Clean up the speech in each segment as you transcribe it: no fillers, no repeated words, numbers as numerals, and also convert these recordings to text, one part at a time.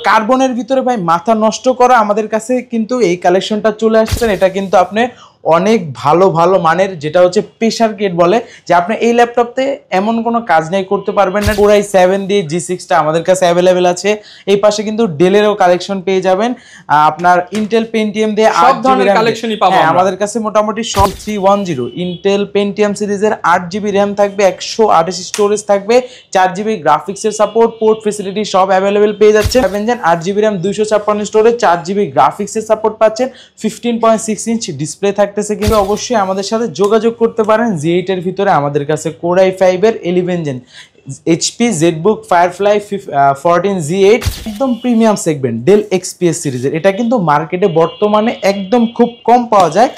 কার্বনের ভিতরে ভাই মাথা নষ্ট করা আমাদের কাছে কিন্তু এই কালেকশনটা চলে আসছেন। এটা কিন্তু আপনি অনেক ভালো ভালো মানের, যেটা হচ্ছে প্রেসার গেট বলে, যে আপনি এই ল্যাপটপতে এমন কোনো কাজ নাই করতে পারবেন না। Core i7 দিয়ে G6টা আমাদের কাছে অ্যাভেলেবেল আছে। এই পাশে কিন্তু ডেলেরও কালেকশন পেয়ে যাবেন, আপনার ইন্টেল পেন্টিয়াম দিয়ে সব ধরনের কালেকশনই পাবো আমাদের কাছে। মোটামুটি সব 310 ইন্টেল পেন্টিয়াম সিরিজের 8GB র্যাম থাকবে, 128 স্টোরেজ থাকবে, 4GB গ্রাফিক্সের সাপোর্ট, পোর্ট ফ্যাসিলিটি সব অ্যাভেলেবেল পেয়ে যাচ্ছে। 8GB র্যাম 256 স্টোরেজ, 4GB গ্রাফিক্সের সাপোর্ট পাচ্ছেন, 15.6 ইঞ্চ ডিসপ্লে থাকতেছে। কিন্তু অবশ্যই আমাদের সাথে যোগাযোগ করতে পারেন। Z8 এর ভিতরে আমাদের কাছে Core i5 এর 11 gen HP ZBook Firefly 14 Z8 একদম প্রিমিয়াম সেগমেন্ট ডেল XPS সিরিজের। এটা কিন্তু মার্কেটে বর্তমানে একদম খুব কম পাওয়া যায়।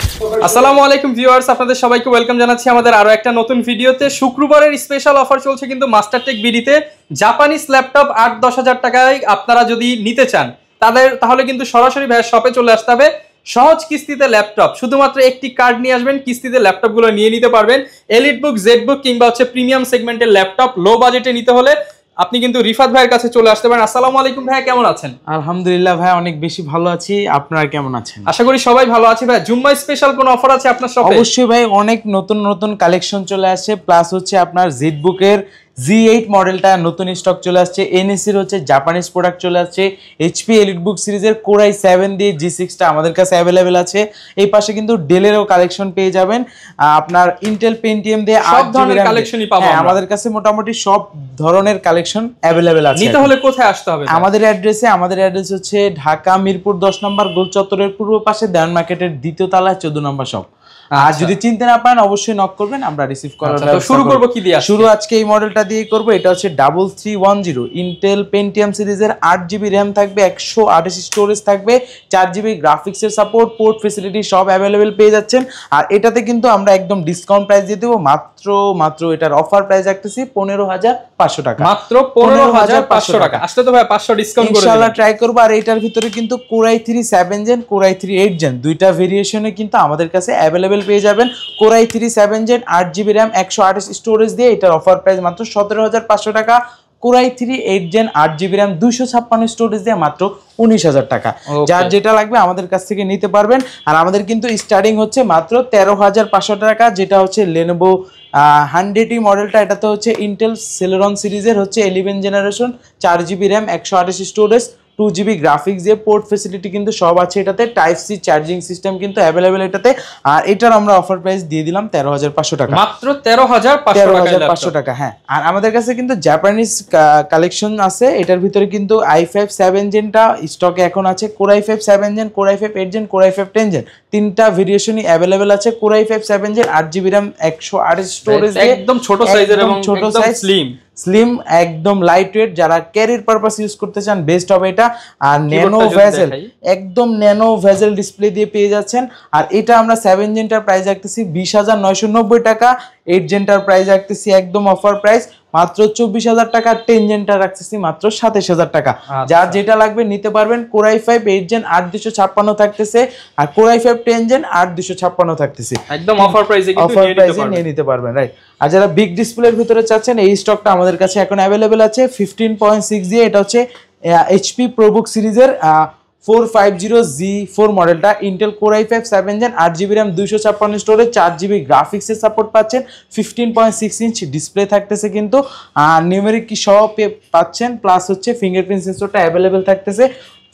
আসসালামু আলাইকুম ভিউয়ার্স, আপনাদের সবাইকে ওয়েলকাম জানাচ্ছি আমাদের আরো একটা নতুন ভিডিওতে। শুক্রবারের স্পেশাল অফার চলছে কিন্তু মাস্টারটেক বিডিতে। জাপানিজ ল্যাপটপ 8-10 হাজার টাকায় আপনারা যদি নিতে চান তাহলে কিন্তু সরাসরি ভাইয়ের শপে চলে আসতে হবে। সহজ কিস্তিতে ল্যাপটপ, শুধুমাত্র একটি কার্ড নিয়ে আসবেন, কিস্তিতে ল্যাপটপগুলো নিয়ে নিতে পারবেন। এলিটবুক, জেডবুক কিংবা হচ্ছে প্রিমিয়াম সেগমেন্টের ল্যাপটপ লো বাজেটে নিতে হলে আপনি কিন্তু রিফাত ভাইয়ের কাছে চলে আসতে পারেন। আসসালামু আলাইকুম ভাই, কেমন আছেন? আলহামদুলিল্লাহ ভাই, অনেক বেশি ভালো আছি। আপনারা কেমন আছেন? আশা করি সবাই ভালো আছে। ভাই জুম্মা স্পেশাল কোন অফার আছে আপনার শপে? অবশ্যই ভাই, অনেক নতুন নতুন কালেকশন চলে আসছে, প্লাস হচ্ছে আপনার জেডবুকের Z8 মডেলটা নতুন স্টক চলে আসছে। NSC এর হচ্ছে জাপানিজ প্রোডাক্ট চলে আসছে। HP এলিটবুক সিরিজের Core i7 দিয়ে G6টা আমাদের কাছে অ্যাভেলেবেল আছে। এই পাশে কিন্তু ডেলেরও কালেকশন পেয়ে যাবেন, আপনার ইন্টেল পেন্টিয়াম দিয়ে সব ধরনের কালেকশনই পাবো আমাদের কাছে। মোটামুটি সব ধরনের কালেকশন অ্যাভেলেবেল আছে। নিতে হলে কোথায় আসতে হবে? আমাদের অ্যাড্রেস হচ্ছে ঢাকা মিরপুর 10 নম্বর গোল চত্বরের পূর্ব পাশে দেওয়ান মার্কেটের দ্বিতীয় তলায় 14 নম্বর শপ। আর যদি চিনতে না পারেন অবশ্যই নক করবেন, আমরা রিসিভ করার ব্যবস্থা। শুরু করব কি দিয়ে? শুরু আজকে এই মডেলটা দিয়ে করব। এটা হচ্ছে 3310 ইন্টেল পেন্টিয়াম সিরিজের 8GB র্যাম থাকবে, 128 স্টোরেজ থাকবে, 4GB গ্রাফিক্সের সাপোর্ট, পোর্ট ফ্যাসিলিটি সব অ্যাভেলেবেল পেয়ে যাচ্ছেন। আর এটাতে কিন্তু আমরা একদম ডিসকাউন্ট প্রাইস দিয়ে দেবো। মাত্র এটার অফার প্রাইস রাখতেছি 15,500 টাকা। মাত্র 15,500 টাকা। আসলে তো ভাই 500 ডিসকাউন্ট করে ইনশাআল্লাহ ট্রাই করব। আর এটার ভিতরে কিন্তু Core i3 7 gen, Core i3 8 gen দুইটা ভেরিয়েশনে কিন্তু আমাদের কাছে অ্যাভেলেবেল পেয়ে যাবেন। Core i3 7 gen 8GB RAM 128 storage দিয়ে এটার অফার প্রাইস মাত্র 17,500 টাকা। Core i3 8 gen 8GB RAM 256 storage দিয়ে মাত্র 19,000 টাকা। যার যেটা লাগবে আমাদের কাছ থেকে নিতে পারবেন। আর আমাদের কিন্তু স্টার্টিং হচ্ছে মাত্র 13,500 টাকা, যেটা হচ্ছে Lenovo 100E মডেলটা। এটাতে হচ্ছে ইন্টেল সেলেরন সিরিজের হচ্ছে 11 generation, 4GB RAM 128 storage, 2GB graphics দিয়ে পোর্ট ফ্যাসিলিটি কিন্তু সব আছে এটাতে। টাইপ সি চার্জিং সিস্টেম কিন্তু অ্যাভেলেবেল এটাতে। আর এটার আমরা অফার প্রাইস দিয়ে দিলাম 13,500 টাকা। মাত্র 13,500 টাকা। হ্যাঁ, আর আমাদের কাছে কিন্তু জাপানিজ কালেকশন আছে। এটার ভিতরে কিন্তু i5 7 জেনটা স্টকে এখন আছে। Core i5 7 gen, Core i5 8 gen, Core i5 10 gen তিনটা ভেরিয়েশনই অ্যাভেলেবেল আছে। Core i5 7 gen 8GB RAM 128 storage, একদম ছোট সাইজের এবং একদম স্লিম একদম লাইট ওয়েট। যারা ক্যারিয়ার পারপাস ইউজ করতে চান বেস্ট হবে এটা। আর ন্যানো ভেজেল, একদম ন্যানো ভেজেল ডিসপ্লে দিয়ে পেয়ে যাচ্ছেন। আর এটা আমরা 7 জেনটার প্রাইস রাখতেছি 20,990 টাকা। 8 জেনটার প্রাইস রাখতেছি একদম অফার প্রাইস মাত্র 24,000 টাকা। 10 জেনটা রাখতেছি মাত্র 27,000 টাকা। যার যেটা লাগবে নিতে পারবেন। Core i5 8 জেন 8256 থাকতেছে, আর Core i5 10 জেন 8256 থাকতেছে। একদম অফার প্রাইসে নিয়ে নিতে পারবেন, রাইট। আর যারা বিগ ডিসপ্লের ভিতরে চাচ্ছেন, এই স্টকটা আমাদের কাছে এখন অ্যাভেলেবেল আছে 15.6 দিয়ে। এটা হচ্ছে HP ProBook সিরিজের 450Z4 মডেলটা। Intel Core i5 7 gen 8GB RAM 256 storage, 4GB গ্রাফিক্সের সাপোর্ট পাচ্ছেন, 15.6 ইঞ্চ ডিসপ্লে থাকতেছে কিন্তু। আর নিউমেরিক কি সব পাচ্ছেন, প্লাস হচ্ছে ফিঙ্গারপ্রিন্ট সেন্সরটা অ্যাভেলেবেল থাকতেছে।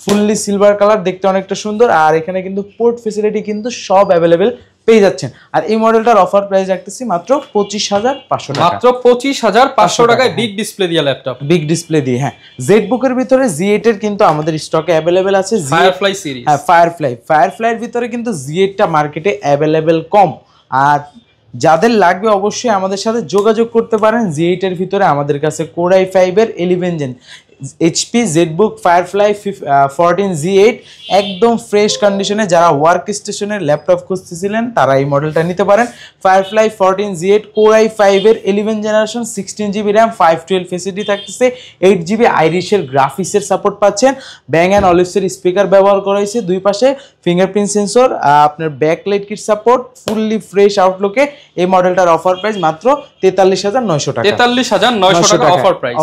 ফুললি সিলভার কালার, দেখতে অনেকটা সুন্দর। আর এখানে কিন্তু পোর্ট ফ্যাসিলিটি কিন্তু সব অ্যাভেলেবেল পেয়ে যাচ্ছেন। আর এই মডেলটার অফার প্রাইস রাখতেছি মাত্র 25,500 টাকা। মাত্র 25,500 টাকায় বিগ ডিসপ্লে দিয়ে ল্যাপটপ, বিগ ডিসপ্লে দিয়ে। হ্যাঁ, জেডবুকের ভিতরে Z8 এর কিন্তু আমাদের স্টকে অ্যাভেলেবেল আছে। ফায়ারফ্লাই সিরিজ, হ্যাঁ ফায়ারফ্লাইয়ের ভিতরে কিন্তু Z8টা মার্কেটে অ্যাভেলেবেল কম। আর যাদের লাগবে অবশ্যই আমাদের সাথে যোগাযোগ করতে পারেন। Z8 এর ভিতরে আমাদের কাছে Core i5 এর 11 gen HP ZBook Firefly 14 Z8 একদম ফ্রেশ কন্ডিশনে। যারা ওয়ার্ক স্টেশনের ল্যাপটপ খুঁজতেছিলেন তারা এই মডেলটা নিতে পারেন। Firefly 14 Z8 Core i5 এর 11 জেনারেশন, 16GB র্যাম 512 ফ্যাসিলিটি থাকতেছে, 8GB আইরিশের গ্রাফিক্সের সাপোর্ট পাচ্ছেন। ব্যাং অ্যান্ড অলিভসের স্পিকার ব্যবহার করা হয়েছে, দুই পাশে ফিঙ্গারপ্রিন্ট সেন্সর, আপনার backlight kit support, fully fresh আউটলুকে। এই মডেলটার অফার প্রাইস মাত্র 43,900 টাকা। 43,900 টাকা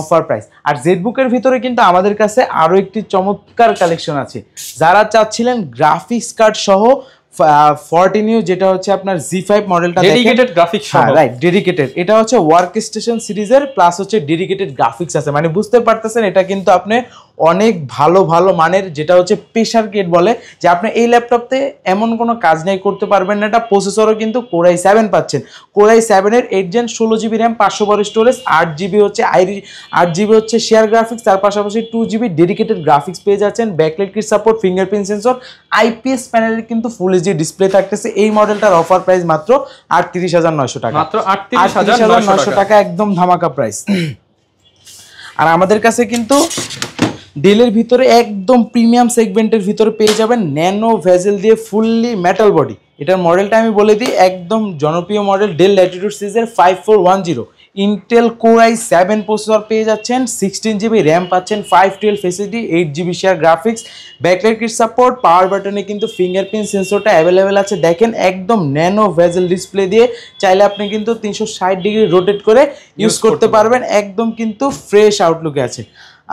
অফার প্রাইস। আর জেডবুকের ভিতরে ভিতরে কিন্তু আমাদের কাছে আরো একটি চমৎকার কালেকশন আছে। যারা চাচ্ছিলেন গ্রাফিক্স কার্ড সহ 14 ইউ যেটা হচ্ছে আপনার Z5 মডেলটা ডেডিকেটেড গ্রাফিক্স সহ, রাইট ডেডিকেটেড, এটা হচ্ছে ওয়ার্ক স্টেশন সিরিজের প্লাস হচ্ছে ডেডিকেটেড গ্রাফিক্স আছে, মানে বুঝতে পারতেছেন এটা কিন্তু আপনি অনেক ভালো ভালো মানের, যেটা হচ্ছে প্রেসার কেট বলে, যে আপনি এই ল্যাপটপতে এমন কোনো কাজ নেই করতে পারবেন না। এটা প্রসেসরও কিন্তু Core i7 পাচ্ছেন, Core i7 এর 8 gen 16GB RAM 512 storage, 8GB হচ্ছে 8GB হচ্ছে শেয়ার গ্রাফিক্স, তার পাশাপাশি 2GB ডেডিকেটেড গ্রাফিক্স পেয়ে যাচ্ছেন, backlight kit support, fingerprint sensor, IPS প্যানেলের কিন্তু ফুল এইচডি ডিসপ্লে থাকতেছে। এই মডেলটার অফার প্রাইস মাত্র 38,900 টাকা, মাত্র 38,900 টাকা, একদম ধামাকা প্রাইস। আর আমাদের কাছে কিন্তু ডেলের ভিতরে একদম প্রিমিয়াম সেগমেন্টের ভিতরে পেয়ে যাবেন ন্যানো ভেজেল দিয়ে ফুললি মেটাল বডি। এটার মডেলটা আমি বলে দিই, একদম জনপ্রিয় মডেল ডেল ল্যাটিটিউড সিরিজের 5410 ইন্টেল Core i7 প্রসেসর পেয়ে যাচ্ছেন, 16GB র্যাম পাচ্ছেন, 512 SSD, 8GB share graphics, backlight kit support, power বাটনে কিন্তু ফিঙ্গারপ্রিন্ট সেন্সরটা অ্যাভেলেবেল আছে। দেখেন একদম ন্যানো ভেজেল ডিসপ্লে দিয়ে চাইলে আপনি কিন্তু 360 ডিগ্রি রোটেট করে ইউজ করতে পারবেন, একদম কিন্তু ফ্রেশ আউটলুকে আছে।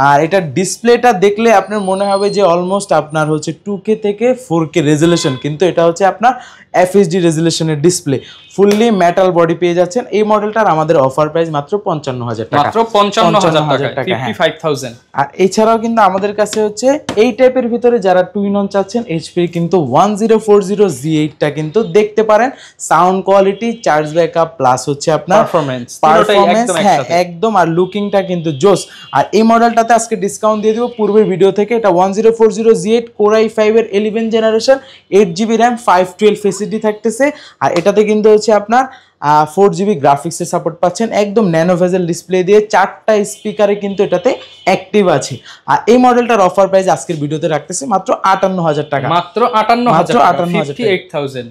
আর এটা ডিসপ্লেটা দেখলে আপনার মনে হবে যে অলমোস্ট আপনার হচ্ছে 2K থেকে 4K রেজুলেশন, কিন্তু এটা হচ্ছে আপনার FHD রেজুলেশনের ডিসপ্লে, ফুললি মেটাল বডি পেয়ে যাচ্ছেন। এই মডেলটার আমাদের অফার প্রাইস মাত্র 55,000 টাকা, মাত্র 55,000 টাকা, 55,000। আর এছাড়াও কিন্তু আমাদের কাছে হচ্ছে এই টাইপের ভিতরে যারা টুইন অন চাচ্ছেন HP কিন্তু 1040Z8টা কিন্তু দেখতে পারেন। Sound quality, charge backup plus হচ্ছে আপনার পারফরম্যান্স, হ্যাঁ একদম, আর লুকিংটা কিন্তু জোস। আর এই মডেলটাতে আজকে ডিসকাউন্ট দিয়ে দিব পূর্বের ভিডিও থেকে। এটা 1040Z8 Core i5 এর 11 জেনারেশন, 8GB র্যাম, 512 SSD থাকতেছে। আর এটাতে কিন্তু হচ্ছে আপনার 4GB গ্রাফিক্সের সাপোর্ট পাচ্ছেন, একদম ন্যানো ভেজেল ডিসপ্লে দিয়ে 4টা স্পিকারে কিন্তু এটাতে অ্যাক্টিভ আছে। আর এই মডেলটার অফার প্রাইস আজকের ভিডিওতে রাখতেছে মাত্র 58,000 টাকা, মাত্র 58,000, 58,000।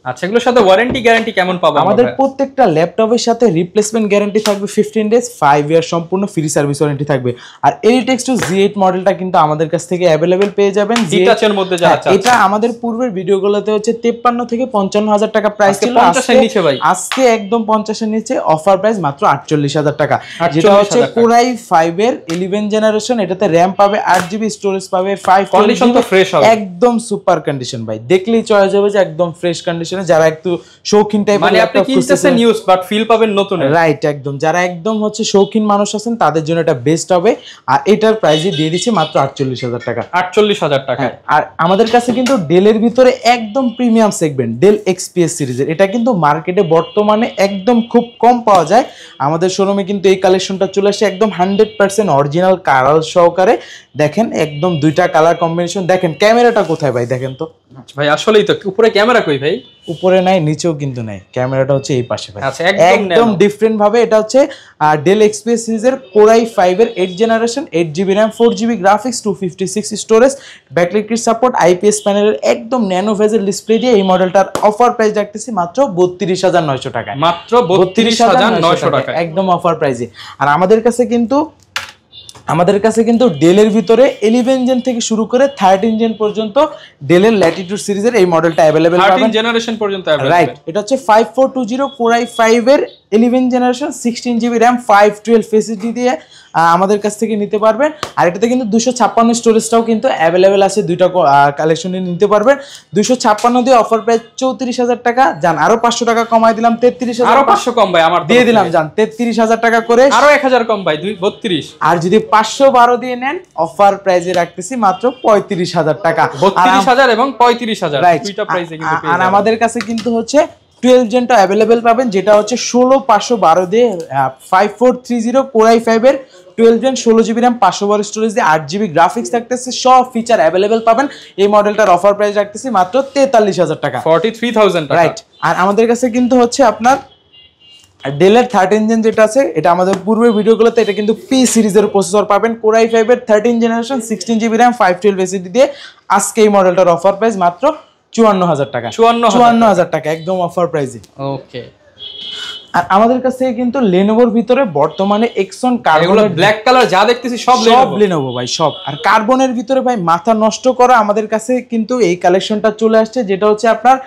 আচ্ছা, এগুলোর সাথে ওয়ারেন্টি গ্যারান্টি কেমন পাবো? আমাদের প্রত্যেকটা ল্যাপটপের সাথে রিপ্লেসমেন্ট গ্যারান্টি থাকবে 15 ডেজ, 5 ইয়ার সম্পূর্ণ ফ্রি সার্ভিস ওয়ারেন্টি থাকবে। আর Elitex Z8 মডেলটা কিন্তু আমাদের কাছ থেকে অ্যাভেলেবেল পেয়ে যাবেন। ডিটাচের মধ্যে যা আছে, এটা আমাদের পূর্বের ভিডিওগুলোতে হচ্ছে 53 থেকে 55,000 টাকা প্রাইস ছিল, 50 এর নিচে ভাই, আজকে একদম 50 এর নিচে অফার প্রাইস মাত্র 48,000 টাকা, যেটা হচ্ছে Core i5 এর 11 জেনারেশন। এটাতে র‍্যাম পাবে, 8GB স্টোরেজ পাবে, 5 কন্ডিশন তো ফ্রেশ হবে, একদম সুপার কন্ডিশন ভাই, দেখলেই চয়েস হবে যে একদম ফ্রেশ কন্ডিশনে। যারা একটু শৌখিন টাইপের, মানে আপনি কিনতেছেন নিউজ বাট ফিল পাবেন নতুন, রাইট একদম, যারা একদম হচ্ছে শৌখিন মানুষ আছেন তাদের জন্য এটা বেস্ট হবে। আর এটার প্রাইস দিয়ে দিচ্ছে মাত্র 48,000 টাকা, 48,000 টাকা। আর আমাদের কাছে কিন্তু ডেলের ভিতরে একদম প্রিমিয়াম সেগমেন্ট ডেল XPS সিরিজের, এটা কিন্তু মার্কেটে বর্তমানে একদম খুব কম পাওয়া যায়। আমাদের শোরুমে কিন্তু এই কালেকশনটা চলে আসে একদম 100% অরিজিনাল কালার সহকারে। দেখেন একদম দুইটা কালার কম্বিনেশন, দেখেন ক্যামেরাটা কোথায় ভাই, দেখেন তো ভাই, আসলেই তো উপরে ক্যামেরা কই ভাই? উপরে নাই, নিচেও কিন্তু নাই, ক্যামেরাটা হচ্ছে এই পাশে ভাই, আচ্ছা, একদম ডিফারেন্ট ভাবে। এটা হচ্ছে ডেল XPS সিরিজের Core i5 এর 8 generation, 8GB RAM, 4GB graphics, 256 storage, backlight kit support, IPS প্যানেলের একদম ন্যানো ভেজেল ডিসপ্লে দিয়ে এই মডেলটার অফার প্রাইস রাখতেছি মাত্র 32,900 টাকা, মাত্র 32,900 টাকা, একদম অফার প্রাইসে। আর আমাদের কাছে কিন্তু ডেলের ভিতরে 11 জেন থেকে শুরু করে 13 জেন পর্যন্ত ডেলের ল্যাটিটিউড সিরিজের এই মডেলটা अवेलेबल পাবেন, 13 জেনারেশন পর্যন্ত अवेलेबल, রাইট। এটা হচ্ছে 5420 Core i5 এর 11 জেনারেশন, 16GB র্যাম, 512 SSD দিয়ে আমাদের কাছ থেকে নিতে পারবেন। আর এটাতে কিন্তু 256 স্টোরেজটাও কিন্তু अवेलेबल আছে, দুইটা কালেকশনে নিতে পারবেন। 256 দিয়ে অফার প্রাইস 34,000 টাকা, জান আরো 500 টাকা কমাই দিলাম, 33,000, আরো 500 কম ভাই, আমার দিয়ে দিলাম জান 33,000 টাকা করে, আরো 1000 কম ভাই, 32। আর যদি 512 দিয়ে নেন অফার প্রাইসে রাখতেছি মাত্র 35,000 টাকা, 32,000 এবং 35,000 দুইটা প্রাইসে কিন্তু পেয়ে যাবেন। আর আমাদের কাছে কিন্তু হচ্ছে 12 জেনটা अवेलेबल পাবেন, যেটা হচ্ছে 16512 দিয়ে 5430 Core i5 এর 12 জেন, 16GB র্যাম, 512 স্টোরেজ দিয়ে 8GB গ্রাফিক্স থাকতেছে, সব ফিচার अवेलेबल পাবেন। এই মডেলটার অফার প্রাইস রাখতেছি মাত্র 43,000 টাকা, 43,000 টাকা, রাইট। আর আমাদের কাছে কিন্তু হচ্ছে আপনার ডেলের 13 জেন যেটা আছে, এটা আমাদের পূর্বের ভিডিওগুলোতে এটা কিন্তু P সিরিজের প্রসেসর পাবেন, Core i5 এর 13 জেনারেশন, 16GB র্যাম, 512 SSD দিয়ে আজকে এই মডেলটার অফার প্রাইস মাত্র 54,000 টাকা, 54,000 টাকা একদম অফার প্রাইসে। ওকে, আর আমাদের কাছে কিন্তু লেনোভোর ভিতরে বর্তমানে এক্সন কার্বনের ব্ল্যাক কালার যা দেখতেছি সব লেনোভো ভাই, সব। আর কার্বনের ভিতরে ভাই মাথা নষ্ট করা আমাদের কাছে কিন্তু এই কালেকশনটা চলে আসছে, যেটা হচ্ছে আপনার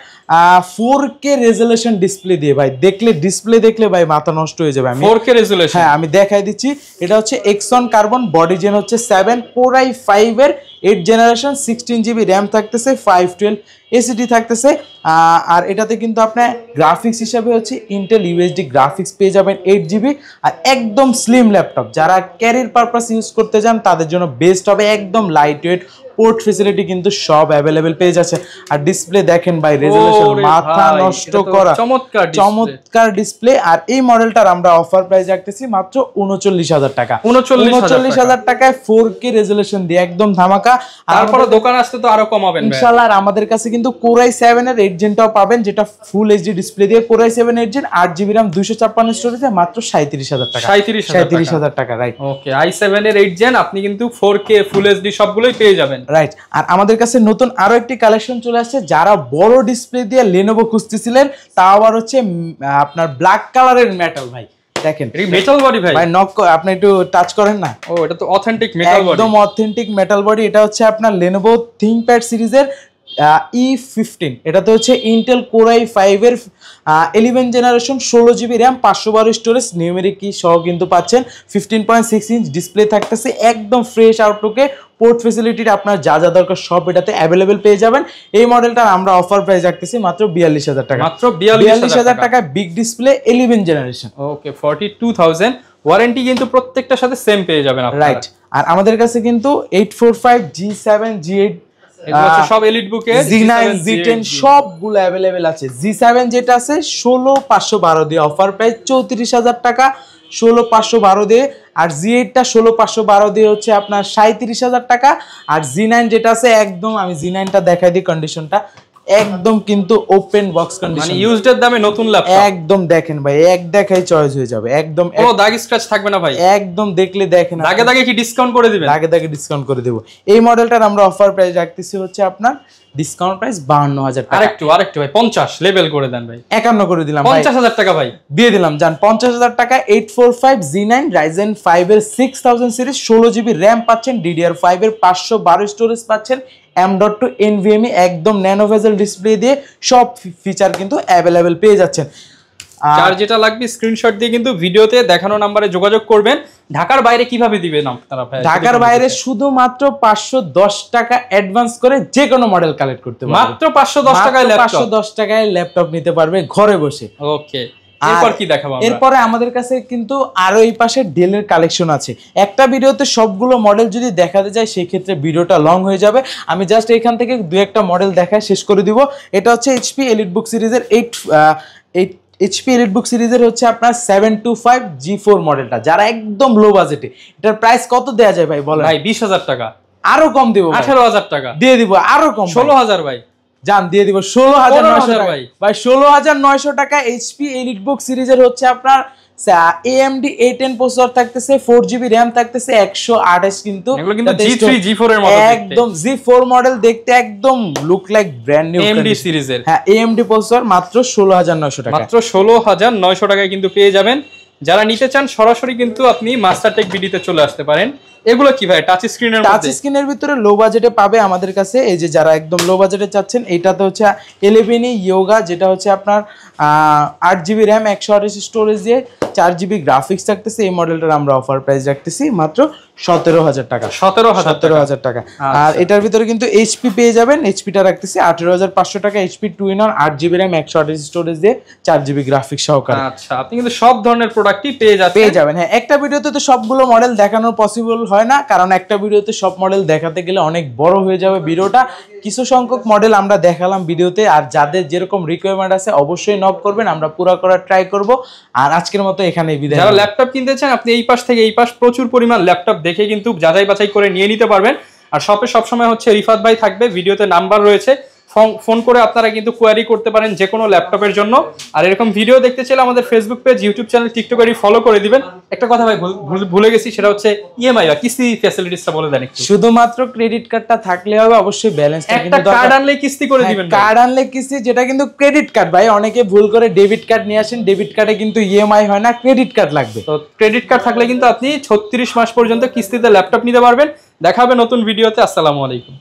4K রেজোলিউশন ডিসপ্লে দিয়ে। ভাই দেখলে ডিসপ্লে দেখলে ভাই মাথা নষ্ট হয়ে যাবে। 4K রেজোলিউশন, হ্যাঁ আমি দেখাই দিচ্ছি। এটা হচ্ছে এক্সন কার্বন, বডি জেন হচ্ছে 7, কোর i5 এর 8 জেনারেশন, 16GB র্যাম থাকতেছে, 512 এসিডি থাকতেছে। আর এটাতে কিন্তু আপনার গ্রাফিক্স হিসাবে হচ্ছে ইন্টেল ইউএসডি গ্রাফিক্স পেয়ে যাবেন 8GB। আর একদম স্লিম ল্যাপটপ, যারা ক্যারিয়ার পারপাস ইউজ করতে চান তাদের জন্য বেস্ট হবে। একদম লাইট ওয়েট, পোর্ট ফ্যাসিলিটি কিন্তু সব অ্যাভেলেবেল পেয়ে যাচ্ছে। আর ডিসপ্লে দেখেন ভাই, রেজোলিউশন মাথা নষ্ট করা, চমৎকার ডিসপ্লে। আর এই মডেলটার আমরা অফার প্রাইস রাখতেছি মাত্র 39,000 টাকা। 39,000 টাকায় 4K রেজোলিউশন দিয়ে একদম ধামাকা। তারপরে দোকান আসতে তো আরো কমাবেন ইনশাআল্লাহ। আর আমাদের কাছে কিন্তু কোর i7 এর 8 জেনটাও পাবেন, যেটা ফুল এইচডি ডিসপ্লে দিয়ে। Core i7 8 gen 8GB RAM 256 স্টোরেজে মাত্র 37,000 টাকা। 37,000 টাকা, রাইট। ওকে, i7 এর 8 জেন আপনি কিন্তু 4K ফুল এইচডি সবগুলোই পেয়ে যাবেন, রাইট। আর আমাদের কাছে নতুন আরো একটি কালেকশন চলে আসছে। যারা বড় ডিসপ্লে দিয়ে লেনোভো খুঁজতেছিলেন, তাও আবার হচ্ছে আপনার ব্ল্যাক কালারের মেটাল। ভাই দেখেন, মেটাল বডি ভাই, নক আপনি একটু টাচ করেন না। ও এটা তো অথেন্টিক মেটাল বডি, একদম অথেন্টিক মেটাল বডি। এটা হচ্ছে আপনার লেনোভো থিংকপ্যাড সিরিজের E15। এটাতে হচ্ছে ইন্টেল কোর i5 এর 11 generation, 16GB RAM, 512 storage, numeric কি সহ কিন্তু পাচ্ছেন। 15.6 ইঞ্চ ডিসপ্লে থাকতেছে, একদম ফ্রেশ আউটলুকে। পোর্ট ফ্যাসিলিটির আপনার যা যা দরকার সব এটাতে অ্যাভেলেবেল পেয়ে যাবেন। এই মডেলটার আমরা অফার প্রাইস রাখতেছি মাত্র 42,000 টাকা। মাত্র 42,000 টাকায় বিগ ডিসপ্লে 11 জেনারেশন। ওকে, 42,000 ওয়ারেন্টি কিন্তু প্রত্যেকটার সাথে সেম পেয়ে যাবেন আপনারা, রাইট। আর আমাদের কাছে কিন্তু 845 G7 G8 সব এলিট বুকে Z9 Z10 সবগুলো অ্যাভেলেবেল আছে। G7 যেটা আছে 16,512 দিয়ে অফার প্রাইস 34,000 টাকা, 16,512 দিয়ে। আর Z8 টা 16,512 দিয়ে হচ্ছে আপনার 37,000 টাকা। আর Z9 যেটা আছে একদম, আমি Z9 টা দেখাই দিই কন্ডিশনটা, একদম কিন্তু ওপেন বক্স কন্ডিশন, মানে ইউজড এর দামে নতুন ল্যাপটপ। একদম দেখেন ভাই, এক দেখাই চয়েস হয়ে যাবে, একদম কোনো দাগ স্ক্র্যাচ থাকবে না ভাই, একদম দেখলে দেখেন। দাগে দাগে কি ডিসকাউন্ট করে দিবেন? দাগে দাগে ডিসকাউন্ট করে দেব। এই মডেলটার আমরা অফার প্রাইস রাখতেছি হচ্ছে আপনার ডিসকাউন্ট প্রাইস 52,000 টাকা। আরেকটু ভাই 50 লেভেল করে দেন ভাই, 51 করে দিলাম ভাই, 50,000 টাকা ভাই দিয়ে দিলাম। জান 50,000 টাকা 845 Z9 Ryzen 5 এর 6000 সিরিজ, 16GB RAM পাচ্ছেন, DDR5 এর 512 স্টোরেজ পাচ্ছেন, M.2 NVMe একদম ন্যানো ভেজেল ডিসপ্লে দিয়ে সব ফিচার কিন্তু অ্যাভেলেবেল পেয়ে যাচ্ছেন। যার যেটা লাগবে স্ক্রিনশট দিয়ে কিন্তু ভিডিওতে দেখানো নম্বরে যোগাযোগ করবেন। ঢাকার বাইরে কিভাবে দিবেন আপনারা ভাই? ঢাকার বাইরে শুধুমাত্র 510 টাকা অ্যাডভান্স করে যে কোনো মডেল কালেক্ট করতে পারবে। মাত্র 510 টাকায় ল্যাপটপ, 510 টাকায় ল্যাপটপ নিতে পারবে ঘরে বসে। ওকে, এরপর কি দেখাবো আমরা? এরপরে আমাদের কাছে কিন্তু আরো এই পাশে ডেলের কালেকশন আছে। একটা ভিডিওতে সবগুলো মডেল যদি দেখাতে যায় সেই ক্ষেত্রে ভিডিওটা লং হয়ে যাবে। আমি জাস্ট এখান থেকে দুই একটা মডেল দেখায় শেষ করে দিব। এটা হচ্ছে HP EliteBook সিরিজের 8 HP EliteBook সিরিজের হচ্ছে আপনার 725 G4 মডেলটা, যারা একদম লো বাজেটে। এটার প্রাইস কত দেয়া যায় ভাই বলেন? ভাই 20,000 টাকা, আরো কম দেব, 18,000 টাকা দিয়ে দিব, আরো কম 16,000 ভাই, জান দিয়ে দিব 16,900 ভাই। ভাই 16,900 টাকা। HP EliteBook সিরিজের হচ্ছে আপনার AMD A10 প্রসেসর থাকতেছে, 4GB RAM থাকতেছে, 128 কিন্তু এগুলো কিন্তু G3 G4 এর মতো একদম G4 মডেল দেখতে, একদম look like brand new AMD সিরিজের। হ্যাঁ AMD প্রসেসর মাত্র 16,900 টাকা, মাত্র 16,900 টাকায় কিন্তু পেয়ে যাবেন। যারা নিতে চান সরাসরি কিন্তু আপনি মাস্টারটেক বিডিতে চলে আসতে পারেন। এগুলো কি ভাই টাচ স্ক্রিনের মধ্যে? টাচ স্ক্রিনের ভিতরে লো বাজেটে পাবে আমাদের কাছে। এই যে যারা একদম লো বাজেটে চাচ্ছেন, এইটাতে হচ্ছে 11 ইয়োগা, যেটা হচ্ছে আপনার 8GB RAM 128 স্টোরেজ দিয়ে 4GB গ্রাফিক্স থাকতেছে। এই মডেলটার আমরা অফার প্রাইস রাখতেছি মাত্র 17,000 টাকা, 17,000 টাকা। আর এটার ভিতরে কিন্তু HP পেয়ে যাবেন, HPটা রাখতেছি 18,500 টাকা। HP 2-in-1 8GB RAM 128 storage দিয়ে 4GB গ্রাফিক্স সহকারে। আচ্ছা, আপনি কিন্তু সব ধরনের প্রোডাক্টই পেয়ে যাবেন। হ্যাঁ, একটা ভিডিওতে তো সবগুলো মডেল দেখানো পসিবল হয় না, কারণ একটা ভিডিওতে সব মডেল দেখাতে গেলে অনেক বড় হয়ে যাবে ভিডিওটা। কিছু সংখ্যক মডেল আমরা দেখালাম ভিডিওতে, আর যাদের যেরকম রিকোয়ারমেন্ট আছে অবশ্যই নক করবেন, আমরা পুরো করার ট্রাই করব। আর আজকের মতো এখানেই বিদায়। যারা ল্যাপটপ কিনতে চান আপনি এই পাশ থেকে এই পাশ প্রচুর পরিমাণ ল্যাপটপ দেখে কিন্তু যাচাই বাছাই করে নিয়ে নিতে পারবেন। আর শপে সবসময় হচ্ছে রিফাত ভাই থাকবে, ভিডিওতে নাম্বার রয়েছে, ফোন করে আপনারা কিন্তু কোয়ারি করতে পারেন যে কোনো ল্যাপটপের জন্য। আর এরকম ভিডিও দেখতে চাইলে আমাদের Facebook page, YouTube channel, TikTok ID follow করে দিবেন। একটা কথা ভাই ভুলে গেছি, সেটা হচ্ছে ইএমআই বা কিস্তি ফ্যাসিলিটিসটা বলে দেন একটু। শুধুমাত্র ক্রেডিট কার্ডটা থাকলে হবে, অবশ্যই ব্যালেন্সটা একটা কার্ড আনলে কিস্তি করে দিবেন। কার্ড আনলে কিস্তি, যেটা কিন্তু ক্রেডিট কার্ড ভাই, অনেকে ভুল করে ডেবিট কার্ড নিয়ে আসেন, ডেবিট কার্ডে কিন্তু ইএমআই হয় না, ক্রেডিট কার্ড লাগবে। তো ক্রেডিট কার্ড থাকলে কিন্তু আপনি 36 মাস পর্যন্ত কিস্তিতে ল্যাপটপ নিতে পারবেন। দেখা হবে নতুন ভিডিওতে। আসসালামু আলাইকুম।